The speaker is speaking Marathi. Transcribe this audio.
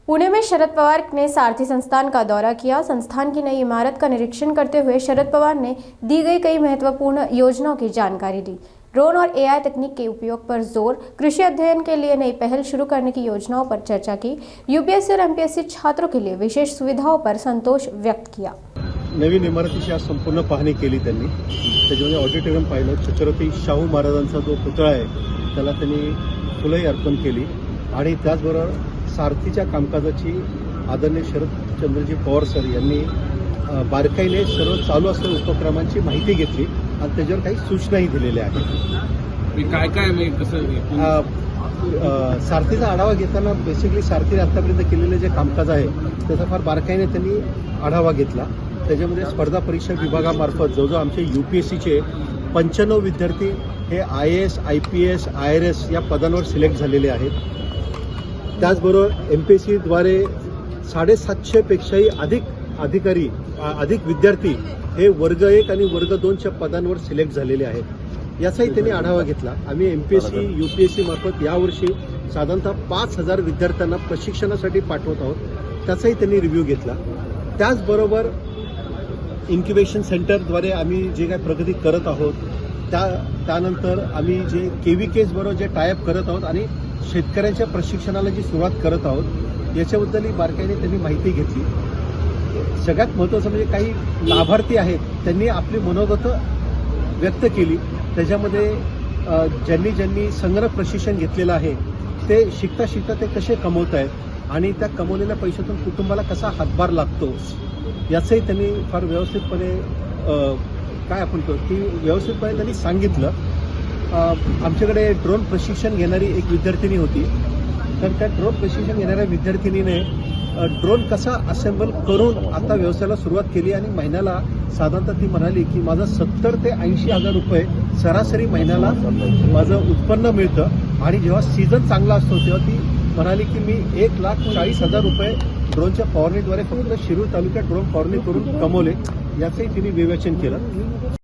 पुणे में शरद पवार ने सारथी संस्थान का दौरा किया। संस्थान की नई इमारत का निरीक्षण करते हुए शरद पवार ने दी गई कई महत्वपूर्ण योजनाओं की जानकारी दी। ड्रोन और एआई तकनीक के उपयोग पर जोर, कृषि अध्ययन के लिए नई पहल शुरू करने की योजनाओं पर चर्चा की। यूपीएससी और एमपीएससी छात्रों के लिए विशेष सुविधाओं पर संतोष व्यक्त किया। नवीन इमारतीची आज संपूर्ण पाहणी केली त्यांनी। त्याच्यामध्ये ऑडिटोरियम पाहिलं, छत्रपती शाहू महाराजांचा जो पुतळा आहे त्याला त्यांनी फुलंही अर्पण केली आणि त्याचबरोबर सारथीच्या कामकाजाची आदरणीय शरदचंद्रजी पवार सर यांनी बारकाईने सर्व चालू असलेल्या उपक्रमांची माहिती घेतली आणि त्याच्यावर काही सूचनाही दिलेल्या आहेत। काय काय कसं सारथीचा आढावा घेताना बेसिकली सारथीने आतापर्यंत केलेले जे कामकाज आहे त्याचा फार बारकाईने त्यांनी आढावा घेतला। त्याच्यामध्ये स्पर्धा परीक्षा विभागामार्फत जवळजवळ आमचे यूपीएससीचे 95 विद्यार्थी हे IAS, IPS, IRS या पदांवर सिलेक्ट झालेले आहेत। त्याचबरोबर एमपीएससीद्वारे 750 पेक्षाही अधिक विद्यार्थी हे वर्ग 1 आणि वर्ग 2च्या पदांवर सिलेक्ट झालेले आहेत। याचाही त्यांनी आढावा घेतला। आम्ही एमपीएससी यूपीएससी मार्फत यावर्षी साधारणतः 5000 विद्यार्थ्यांना प्रशिक्षणासाठी पाठवत आहोत, त्याचाही त्यांनी रिव्ह्यू घेतला। त्याचबरोबर इन्क्युबेशन सेंटरद्वारे आम्ही जे काही प्रगती करत आहोत त्यानंतर आम्ही जे KVKs बरोबर जे टायअप करत आहोत आणि शेतकऱ्यांच्या प्रशिक्षणाला जी सुरुवात करत आहोत याच्याबद्दलही बारकाईने त्यांनी माहिती घेतली। सगळ्यात महत्त्वाचं म्हणजे काही लाभार्थी आहेत त्यांनी आपली मनोगतं व्यक्त केली। त्याच्यामध्ये ज्यांनी संगणक प्रशिक्षण घेतलेलं आहे ते शिकता ते कसे कमवत आहेत आणि त्या कमवलेल्या पैशातून कुटुंबाला कसा हातभार लागतो याचंही त्यांनी फार व्यवस्थितपणे व्यवस्थितपणे त्यांनी सांगितलं। आमच्याकडे ड्रोन प्रशिक्षण घेणारी एक विद्यार्थिनी होती, तर त्या ड्रोन प्रशिक्षण घेणाऱ्या विद्यार्थिनीने ड्रोन कसा असेंबल करून आता व्यवसायाला सुरुवात केली आणि महिन्याला साधारणतः ती म्हणाली की माझं 70 ते 80 हजार रुपये सरासरी महिन्याला माझं उत्पन्न मिळतं आणि जेव्हा सीझन चांगला असतो तेव्हा ती म्हणाली की मी 1,40,000 रुपये ड्रोनच्या फवारणीद्वारे फक्त शिरूर तालुक्यात ड्रोन फवारणी करून कमवले। याचंही तिने विवेचन केलं।